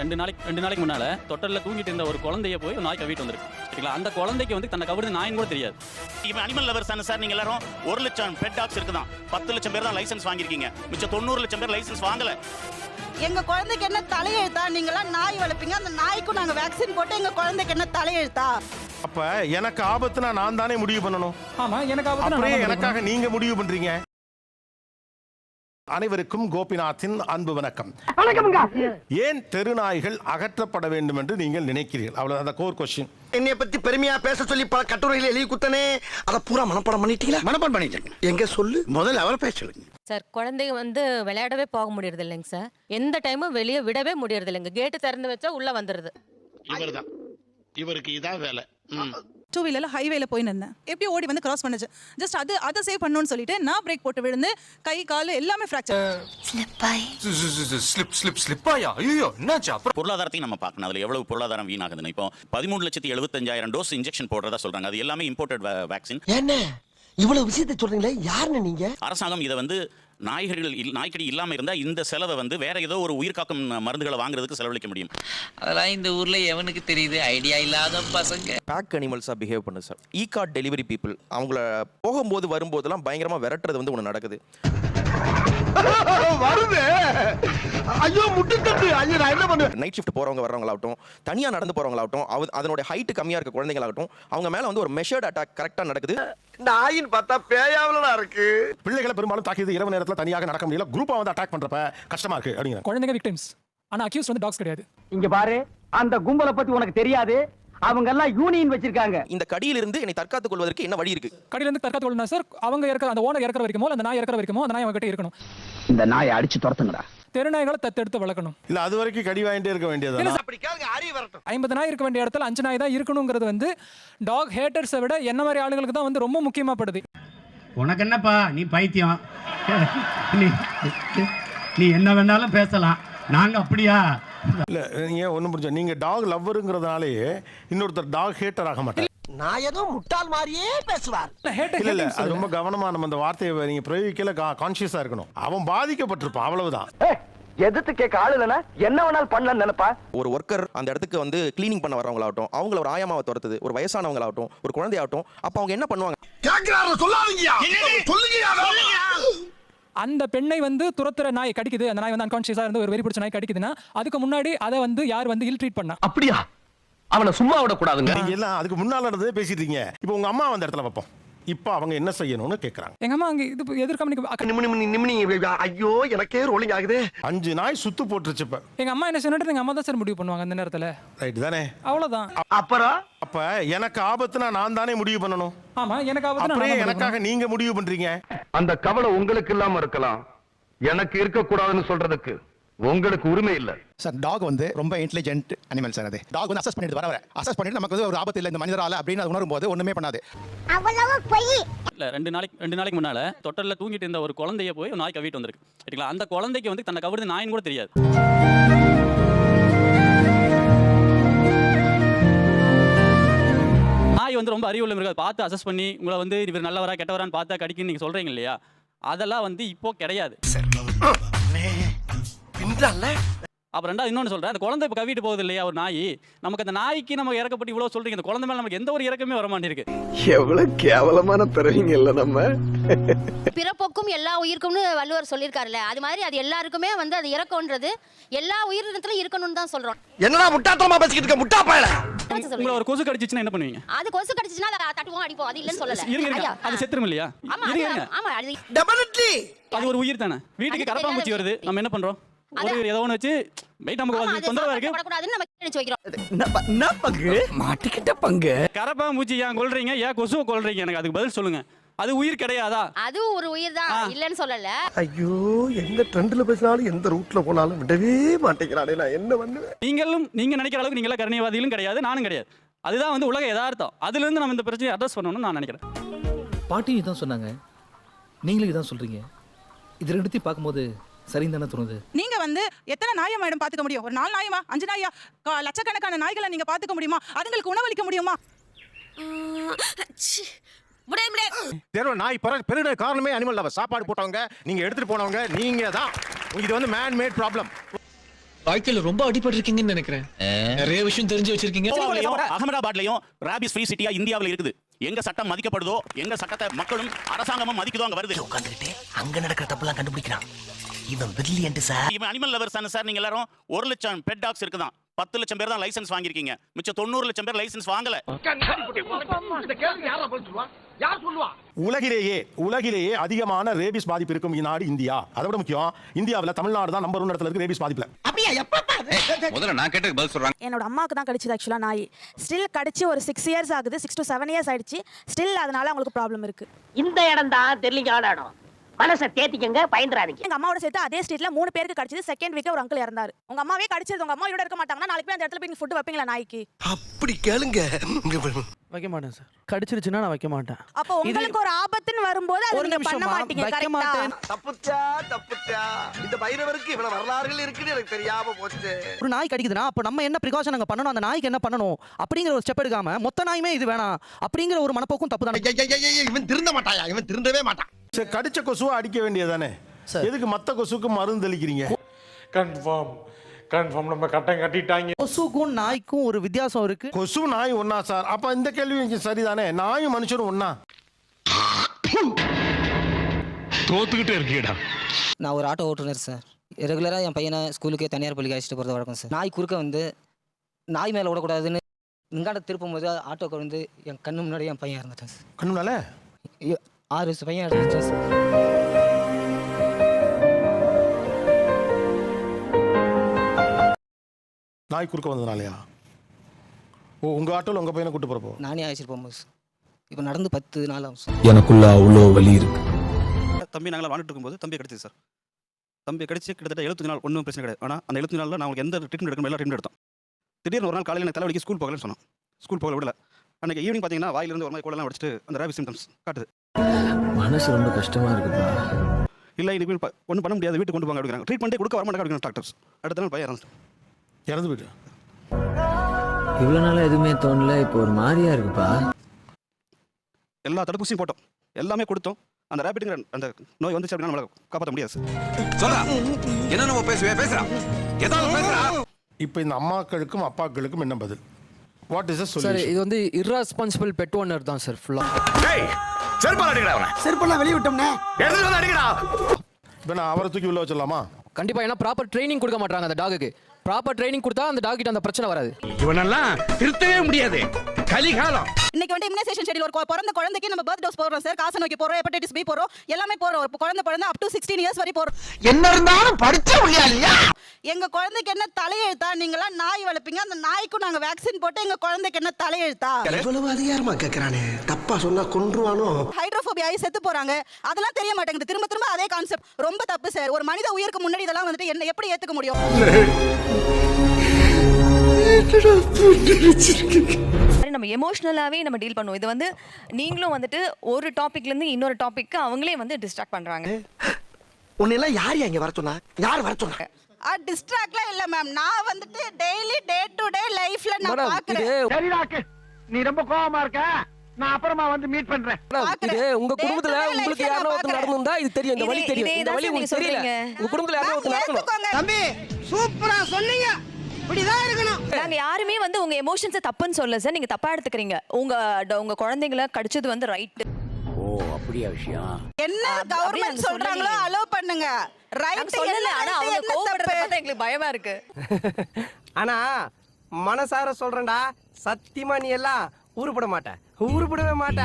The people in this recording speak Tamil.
ரெண்டு நாளைக்கு முன்னால தொட்டல்ல தூங்கிட்டு இருந்த ஒரு குழந்தைய போய் ஒரு நாய் கவிட்டு வந்திருக்கு. சரிங்களா? அந்த குழந்தைக்கு வந்து தன்னை கவிடுது நாயின்னு கூட தெரியாது. இவன் அனிமல் லவர்ஸ் தானே சார்? நீங்க எல்லாரும் 1 லட்சம் பெட் டாக்ஸ் இருக்குதான், 10 லட்சம் பேர் தான் லைசன்ஸ் வாங்கியிருக்கீங்க, மிச்சம் 90 லட்சம் பேர் லைசன்ஸ் வாங்கல. எங்க குழந்தைக்கு என்ன தலையெழுத்தா? நீங்களாம் நாய் வளர்ப்பீங்க, அந்த நாய்க்கும் நாங்க வேக்சின் போட்டு எங்க குழந்தைக்கு என்ன தலையெழுத்தா? அப்ப எனக்கு ஆபத்துனா நான் தானே முடிவு பண்ணணும். ஆமா, எனக்கு அப்படியே எனக்காக நீங்க முடிவு பண்றீங்க. அனைவருக்கும் கோபிநாத்தின் அன்பு வணக்கம். ஏன் தெருநாய்கள் அகற்றப்பட வேண்டும் என்று நீங்கள் நினைக்கிறீர்கள்? அவ்வளவு அந்த கோர் கொஸ்டின். என்னைய பத்தி பெருமையா பேச சொல்லி பல கட்டுரைகளை எழுதி குத்தனே, அதை பூரா மனப்பாடம் பண்ணிட்டீங்களா? மனப்பாடம் பண்ணிட்டேன். எங்க சொல்லு, முதல்ல அவரை பேச சொல்லுங்க. சார், குழந்தைங்க வந்து விளையாடவே போக முடியறது இல்லைங்க சார். எந்த டைமும் வெளியே விடவே முடியறது இல்லைங்க. கேட்டு திறந்து வச்சா உள்ள வந்துருது. இவர்தான், இவருக்கு இதான் வேலை. டூ வீலர்ல ஹைவேல போய் நின்னேன். எப்படி ஓடி வந்து கிராஸ் பண்ணுச்சு. ஜஸ்ட் அதை சேவ் பண்ணணும்னு சொல்லிட்டு நான் பிரேக் போட்டு விழுந்து கை கால் எல்லாமே ஃப்ராக்சர். ஸ்லிப்பாயா? ஐயோ, என்னாச்சு? பொருளாதாரத்தையும் நம்ம பார்க்கணும். அதுல எவ்வளவு பொருளாதாரம் வீணாகுதுன்னு. இப்போ 13,75,000 டோஸ் இன்ஜெக்ஷன் போடுறதா சொல்றாங்க. அது எல்லாமே இம்போர்ட்டட் வேக்சின். என்ன இவ்வளவு விஷயத்தை சொல்றீங்களே, யாருன்னு நீங்க? அரசாங்கம் இதை வந்து நாய்க்கடி இல்லாம இருந்தா இந்த செலவை வந்து வேற ஏதோ ஒரு உயிர்காக்கும் மருந்துகளை வாங்குறதுக்கு செலவழிக்க முடியும். அதெல்லாம் இந்த ஊர்ல எவனுக்கு தெரியுது? ஐடியா இல்லாத பசங்க. பேக் அனிமல்ஸா பிஹேவ் பண்ணு சார். கார்ட் டெலிவரி பீப்புள் அவங்கள போகும்போது வரும்போதெல்லாம் பயங்கரமா விரட்டுறது வந்து ஒன்று நடக்குது. வருது. ஐயோ முட்டுக்கட்டு. ஐயோ நான் என்ன பண்ணுவேன்? நைட் ஷிஃப்ட் போறவங்க வர்றவங்களாகட்டும், தனியா நடந்து போறவங்களாகட்டும், அதனோட ஹைட் கம்மியா இருக்க குழந்தைங்களாகட்டும், அவங்க மேல வந்து ஒரு மெஷர்ட் அட்டாக் கரெக்டா நடக்குது. நாயின் பார்த்தா பேயாவலா இருக்கு. பிள்ளைகளை பெரும்பாலும் தாக்கியது இரவு நேரத்தில் தனியாக நடக்க முடியல, குரூப்பா வந்து அட்டாக் பண்றப்ப கஷ்டமா இருக்கு அப்படிங்கிற. குழந்தைங்க விக்டிம்ஸ், ஆனா அக்யூஸ்ட் வந்து டாக்ஸ் கிடையாது. இங்க பாரு, அந்த கும்பலை பத்தி உனக்கு தெரியாது. அவங்க எல்லாம் யூனியன் வச்சிருக்காங்க. இந்த கடியிலிருந்து என்னை தற்காத்துக் கொள்வதற்கு என்ன வழி இருக்கு? கடியில இருந்து தற்காத்துக் கொள்ளணும் சார். அவங்க இறக்குற அந்த ஓனர் இறக்குற வரைக்கும், அந்த நாய் இறக்குற வரைக்கும் அந்த நாய் அவங்க கிட்ட இருக்கணும். இந்த நாயை அடிச்சு துரத்துங்கடா. தெருநாய்களை தத்தெடுத்து வளர்க்கணும். இல்ல அது வரைக்கும் கடி வாங்கிட்டே இருக்க வேண்டியது. அப்படி கேளுங்க, அறிய வரட்டும். 50 நாய் இருக்க வேண்டிய இடத்துல 5 நாய் தான் இருக்கணுங்கிறது வந்து டாக் ஹேட்டர்ஸை விட என்ன மாதிரி ஆளுங்களுக்கு தான் வந்து ரொம்ப முக்கியமாப்படுது. உனக்கு என்னப்பா, நீ பைத்தியம். நீ என்ன வேணாலும் பேசலாம், நாங்க அப்படியா? இல்ல நீங்க ஒண்ணும் புரிஞ்ச, நீங்க டாக் லவ்வருங்கிறதுனாலே இன்னொருத்தர் டாக் ஹேட்டர் ஆக மாட்டார். நான் ஏதோ முட்டாள் மாதிரியே பேசுவார். இல்ல இல்ல, அது ரொம்ப கவனமா நம்ம அந்த வார்த்தையை நீங்க பிரயோகிக்கல, கான்சியஸா இருக்கணும். அவன் பாதிக்கப்பட்டிருப்பான், அவ்வளவுதான். எதிர்த்து கேட்க ஆள் இல்லைன்னா என்ன வேணாலும் பண்ணலாம்னு நினைப்பா. ஒரு ஒர்க்கர் அந்த இடத்துக்கு வந்து கிளீனிங் பண்ண வரவங்களாகட்டும், அவங்கள ஒரு ஆயாமாவை துரத்துது, ஒரு வயசானவங்களாகட்டும், ஒரு குழந்தையாகட்டும், அப்ப அவங்க என்ன பண்ணுவாங்க? கேக்குறாரு, சொல்லாதீங்கயா. சொல்லுங்கயா. அந்த பெண்ணை வந்து துரத்துற நாய் கடிக்குது, அந்த நாய் வந்து அன்கான்ஷியஸா இருந்து ஒரு வெறி பிடிச்ச நாய் கடிக்குதுன்னா அதுக்கு முன்னாடி அதை வந்து யார் வந்து இல் ட்ரீட் பண்ணா? அப்படியா? அவனை சும்மா விட கூடாதுங்க. நீங்க எல்லாம் அதுக்கு முன்னால நடந்ததே பேசிட்டு இருக்கீங்க. இப்போ உங்க அம்மா அந்த இடத்துல வைப்போம், இப்போ அவங்க என்ன செய்யணும்னு கேக்குறாங்க. எங்க அம்மா அங்க இது எதிர்காம. ஐயோ எனக்கே ரோலிங் ஆகுது. 5 நாய் சுத்து போட்டுருச்சு. இப்ப எங்க அம்மா என்ன சொன்னது எங்க அம்மா தான் சார் முடிவு பண்ணுவாங்க அந்த நேரத்துல. ரைட் தானே? அவ்வளவுதான். அப்புறம் அப்ப எனக்கு ஆபத்துனா நான் தானே முடிவு பண்ணணும். ஆமா, எனக்கு அப்படியே எனக்காக நீங்க முடிவு பண்றீங்க. அந்த கவலை உங்களுக்கு இல்லாம இருக்கலாம், எனக்கு இருக்க கூடாதுன்னு சொல்றதுக்கு உங்களுக்கு உரிமை இல்ல சார். டாக் வந்து ரொம்ப இன்டெலிஜென்ட் அனிமல் சார். அது டாக் வந்து அசஸ் பண்ணிட்டு வர அசஸ் பண்ணிட்டு நமக்கு வந்து ஒரு ஆபத்து இல்லை இந்த மனிதரால அப்படின்னு அது உணரும் போது ஒண்ணுமே பண்ணாது. அவ்வளவு பொய். இல்ல ரெண்டு நாளைக்கு முன்னால தொட்டல்ல தூங்கிட்டு இருந்த ஒரு குழந்தைய போய் ஒரு நாய் கவிட்டு வந்திருக்கு. சரிங்களா? அந்த குழந்தைக்கு வந்து தன்னை கவிடுது நாயின்னு கூட தெரியாது. நாய் வந்து ரொம்ப அறிவுள்ள மிருகம். பார்த்து அசஸ் பண்ணி உங்களை வந்து இவர் நல்லவரா கெட்டவரான்னு பார்த்தா கடிக்குன்னு நீங்க சொல்றீங்க இல்லையா? அதெல்லாம் வந்து இப்போ கிடையாது. அப்புறம் ரெண்டாவது இன்னொன்று சொல்றேன், அந்த குழந்தை இப்போ கவிட்டு போகுது இல்லையா ஒரு நாய், நமக்கு அந்த நாய்க்கு நம்ம இறக்கப்பட்டு இவ்வளவு சொல்றீங்க, அந்த குழந்தை மேல நமக்கு எந்த ஒரு இறக்கமே வர மாட்டேங்குது. எவ்வளவு கேவலமான பிறவிங்க இல்ல நம்ம. பிறப்போக்கும் எல்லா உயிருக்கும்னு வள்ளுவர் சொல்லியிருக்காருல்ல, அது மாதிரி அது எல்லாருக்குமே வந்து அது இறக்கம்ன்றது எல்லா உயிரினத்திலும் இருக்கணும்னு தான் சொல்றோம். என்னடா முட்டாத்தனமா பேசிக்கிட்டு இருக்க, முட்டா பயல. உங்களை ஒரு கொசு கடிச்சிச்சுன்னா என்ன பண்ணுவீங்க? அது கொசு கடிச்சிச்சுன்னா அதை தட்டுவோம், அடிப்போம். அது இல்லைன்னு சொல்லல. இருங்க, அது செத்துரும் இல்லையா? ஆமா, அது டெஃபினெட்லி அது ஒரு உயிர் தானே. வீட்டுக்கு கரப்பாம்பூச்சி வருது, நம்ம என்ன பண்றோம்? ஒரு ஏதோ ஒன்று வச்சு வெயிட் நமக்கு தொந்தரவா இருக்கு, நம்ம கிழிச்சு வைக்கிறோம். என்ன பங்கு மாட்டிக்கிட்ட பங்கு. கரப்பாம்பூச்சி ஏன் கொல்றீங்க, ஏன் கொசுவை கொல்றீங்க? எனக்கு அதுக்கு பதில் சொல்லுங்க. அது உயிர் கிடையாதா? அது ஒரு உயிர் தான், இல்லன்னு சொல்லல. ஐயோ எந்த ட்ரெண்ட்ல பேசினாலும் எந்த ரூட்ல போனாலும் விடவே மாட்டேங்கிறானே, நான் என்ன பண்ணுவேன்? நீங்க நினைக்கிற அளவுக்கு நீங்களா கருணைவாதிகளும் கிடையாது, நானும் கிடையாது. அதுதான் வந்து உலக யதார்த்தம். அதுல இருந்து நம்ம இந்த பிரச்சனையை அட்ரஸ் பண்ணணும்னு நான் நினைக்கிறேன். பாட்டி இதான் சொன்னாங்க, நீங்களும் இதான் சொல்றீங்க. இது ரெண்டுத்தையும் பார்க்கும்போது சரின்னு தானே தோணுது. நீங்க வந்து எத்தனை நாயை மேடம் பாத்துக்க முடியும்? ஒரு 4 நாயமா 5 நாயா? லட்சக்கணக்கான நாய்களை நீங்க பாத்துக்க முடியுமா? அதுங்களுக்கு உணவளிக்க முடியுமா? நாய் பெருட காரணமே அனிமல் லவர். சாப்பாடு போட்டவங்க, நீங்க எடுத்துட்டு போனவங்க நீங்க தான். இது வந்து மேன் மேட் ப்ராப்ளம். வாழ்க்கையில ரொம்ப அடிபட்டு இருக்கீங்கன்னு நினைக்கிறேன். நிறைய விஷயம் தெரிஞ்சு வச்சிருக்கீங்க. அகமதாபாத்லயும் ராபிஸ் ஃப்ரீ சிட்டியா இந்தியாவில் இருக்குது. எங்க சட்டம் மதிக்கப்படுதோ, எங்க சட்டத்தை மக்களும் அரசாங்கமும் மதிக்குதோ அங்க வருது. உட்கார்ந்துகிட்டே அங்க நடக்கிற தப்புலாம் கண்டுபிடிக்கிறான். இவன் பிரில்லியன்ட் சார். இவன் அனிமல் லவர்ஸ் தானே சார். நீங்க எல்லாரும் 1 லட்சம் பெட் டாக்ஸ் இருக்குதான். 10 லட்சம் பேர் தான் லைசன்ஸ் வாங்கியிருக்கீங்க. மிச்சம் 90 லட்சம் பேர் லைசன்ஸ் வாங்கல. உலகிலேயே அதிகமான ரேபிஸ் பாதிப்பு இருக்கும் நாடு இந்தியா. அதை விட முக்கியம், இந்தியாவில் தமிழ்நாடு தான் நம்பர் 1 இடத்துல இருக்கு ரேபிஸ் பாதிப்புல. முதல்ல நான் கேட்டதுக்கு பதில் சொல்றாங்க. என்னோட அம்மாவுக்கு தான் கடிச்சது ஆக்சுவலா நாய். ஸ்டில் கடிச்சு ஒரு 6 இயர்ஸ் ஆகுது. 6 to 7 இயர்ஸ் ஆயிடுச்சு. ஸ்டில் அதனால அவங்களுக்கு ப்ராப்ளம் இருக்கு. இந்த இடம் தான் தெரியல இடம். மனசை தேத்திக்கங்க, பயந்துறாதீங்க. எங்க அம்மாவோட சேர்த்து அதே ஸ்ட்ரீட்ல 3 பேருக்கு கடிச்சது. செகண்ட் வீக்ல ஒரு அங்கிள் இறந்தாரு. உங்க அம்மாவே கடிச்சது உங்க அம்மா இருக்க மாட்டாங்கன்னா நாளைக்கு போய் அந்த இடத்துல போய் ஃபுட் வைப்பீங்களா நாய்க்கு? அப்படி கேளுங்க. வைக்க மாட்டேன் சார். கடிச்சிருச்சுன்னா நான் வைக்க மாட்டேன். அப்போ உங்களுக்கு ஒரு ஆபத்துன்னு வரும்போது அதை நீங்க பண்ண மாட்டீங்க. கரெக்ட்டா? தப்புச்சா. இந்த பைரவருக்கு இவ்வளவு வரலாறுகள் இருக்குன்னு எனக்கு தெரியாம போச்சு. ஒரு நாய் கடிக்குதுன்னா அப்ப நம்ம என்ன பிரிகாஷன் அங்க பண்ணணும், அந்த நாய்க்கு என்ன பண்ணணும் அப்படிங்கிற ஒரு ஸ்டெப் எடுக்காம மொத்த நாயுமே இது வேணாம் அப்படிங்கிற ஒரு மனப்போக்கும் தப்பு தானே. இவன் திருந்த மாட்டாயா? இவன் திருந்தவே மாட்டான். சரி, கடிச்ச கொசுவை அடிக்க வேண்டியதானே. எதுக்கு மத்த கொசுக்கு மருந்து தெளிக்கிறீங்க? கன்ஃபார்ம் நம்ம கட்டம் கட்டிட்டாங்க. கொசுக்கும் நாய்க்கும் ஒரு வித்தியாசம் இருக்கு. கொசு நாய் ஒண்ணா சார்? அப்ப இந்த கேள்வி சரிதானே. நாயும் மனுஷனும் ஒண்ணா? தோத்துக்கிட்டே இருக்கீடா. நான் ஒரு ஆட்டோ ஓட்டுநர் சார். ரெகுலரா என் பையனை ஸ்கூலுக்கு தனியார் பள்ளிக்கு அழைச்சிட்டு போறது வழக்கம் சார். நாய் குறுக்க வந்து நாய் மேல விடக்கூடாதுன்னு இங்காட திருப்பும் போது ஆட்டோக்கு வந்து என் கண்ணு முன்னாடி என் பையன் இறந்துட்டான் சார். கண்ணுனால 6 வயசு பையன் இறந்துட்டான் சார். நாய் குறுக்க வந்ததுனாலயா? ஓ, உங்க ஆட்டோல உங்க பையனை கூட்டு போறப்போ? நானே அழைச்சிட்டு போகும்போது சார். இப்போ நடந்து 10 நாள் ஆகும் சார். எனக்குள்ள அவ்வளோ வலி இருக்கு. தம்பி நாங்கள் வாழ்ந்துட்டு இருக்கும்போது தம்பி கிடைச்சது சார். தம்பி கிடைச்சி கிட்டத்தட்ட 75 நாள் ஒன்றும் பிரச்சனை கிடையாது. ஆனால் அந்த 75 நாளில் நான் உங்களுக்கு எந்த ட்ரீட்மெண்ட் எடுக்கணும் எல்லா ட்ரீட்மெண்ட் எடுத்தோம். திடீர்னு ஒரு நாள் காலையில் எனக்கு தலைவலிக்கு ஸ்கூல் போகலன்னு சொன்னோம். ஸ்கூல் போகல விடல. அன்றைக்கி ஈவினிங் பார்த்தீங்கன்னா வாயிலிருந்து ஒரு மாதிரி கோலெல்லாம் வச்சுட்டு அந்த ரேபிஸ் சிம்டம்ஸ் காட்டுது. மனசு ரொம்ப கஷ்டமா இருக்குப்பா. இல்லை இனிமேல் ஒன்றும் பண்ண முடியாது, வீட்டுக்கு கொண்டு போங்க அப்படிங்கிறாங்க. ட்ரீட்மெண்ட்டே கொடுக்க வர மாட்டாங்க டாக்டர்ஸ். அடுத்த நாள் பையன் இறந்து போயிட்டு. இவ்வளோ நாளாக எதுவுமே தோணல, இப்போ ஒரு மாதிரியா இருக்குப்பா. எல்லா தடுப்பூசியும் போட்டோம், எல்லாமே கொடுத்தோம். அந்த ரேபிட்ங்கிற அந்த நோய் வந்துச்சு அப்படின்னா நம்மளை காப்பாற்ற முடியாது சார். என்ன நம்ம பேசுறான் ஏதாவது பேசுறா. இப்போ இந்த அம்மாக்களுக்கும் அப்பாக்களுக்கும் என்ன பதில்? What is the solution? இது வந்து irresponsible பெட் ஓனர் தான் சார் ஃபுல்லா. டேய் செருப்பால அடிங்கடா அவனை. செருப்பெல்லாம் வெளிய விட்டோம்னே. எடுத்து வந்து அடிங்கடா. இப்போ நான் அவரை தூக்கி உள்ள வச்சிடலாமா? கண்டிப்பா. ஏன்னா ப்ராப்பர் ட்ரைனிங் கொடுக்க மாட்டாங்க அந்த டாகுக்கு. ப்ராப்பர் ட்ரைனிங் கொடுத்தா அந்த டாக் கிட்ட அந்த பிரச்சனை வராது. இவனெல்லாம் திருத்தவே முடியாது. கலிகாலம். இன்னைக்கு வந்து இம்யூனைசேஷன் ஷெட்யூல் ஒரு பிறந்த குழந்தைக்கு நம்ம பர்த் டோஸ் போடுறோம் சார். காச நோக்கி போறோம், ஹெப்படைட்டிஸ் பி போறோம், எல்லாமே போறோம். ஒரு குழந்தை பிறந்தா up to 16 இயர்ஸ் வரை போறோம். என்ன இருந்தாலும் படிச்ச புள்ளியாலியா? எங்க குழந்தைக்கு என்ன தலையெழுத்தா? நீங்களா நாய் வளர்ப்பீங்க, அந்த நாய்க்கும் நாங்க வேக்சின் போட்டு எங்க குழந்தைக்கு என்ன தலையெழுத்தா? இவ்வளவு அதிகாரமா கேக்குறானே, தப்பா சொன்னா கொன்றுவானோ? ஹைட்ரோபோபியா ஆகி செத்து போறாங்க. அதெல்லாம் தெரிய மாட்டேங்குது. திரும்ப திரும்ப அதே கான்செப்ட். ரொம்ப தப்பு சார். ஒரு மனித உயிருக்கு முன்னாடி இதெல்லாம் வந்துட்டு என்ன எப்படி ஏத்துக்க முடியும்? நம்ம எமோஷனலாவே நம்ம டீல் பண்ணுவோம். இது வந்து நீங்களும் வந்துட்டு ஒரு டாபிக்ல இருந்து இன்னொரு டாபிக்கு அவங்களே வந்து டிஸ்ட்ராக்ட் பண்றாங்க. உன்னை எல்லாம் யார் இங்க வர சொன்னா? யார் வர சொன்னா? டிஸ்ட்ராக்ட்லாம் இல்ல மேம். நான் வந்துட்டு டெய்லி டே டு டே லைஃப்ல நான் பாக்குறேன். சரிடாக்கு, நீ ரொம்ப கோவமா இருக்க. நான் அப்புறமா வந்து மீட் பண்றேன். இது உங்க குடும்பத்துல உங்களுக்கு யாரோ ஒருத்தர் நடந்துண்டா இது தெரியும். இந்த வலி தெரியும். இந்த வலி உங்களுக்கு தெரியல. உங்க குடும்பத்துல யாரோ ஒருத்தர் நடக்கணும். தம்பி சூப்பரா சொன்னீங்க. இப்படிதான் இருக்கணும். நாங்க யாருமே வந்து உங்க எமோஷன்ஸை தப்புன்னு சொல்லல சார். நீங்க தப்பா எடுத்துக்கிறீங்க. உங்க குழந்தைங்களை கடிச்சது வந்து ரைட். ஓ அப்படியா விஷயம்? என்ன கவர்மெண்ட் சொல்றாங்களோ அலோ பண்ணுங்க. ரைட் சொல்லல. ஆனா அவங்க கோவப்படுறத பார்த்தா எங்களுக்கு பயமா இருக்கு. ஆனா மனசார சொல்றேன்டா, சத்தியமா நீ எல்லாம் உருப்பட மாட்ட. உருப்படவே மாட்ட.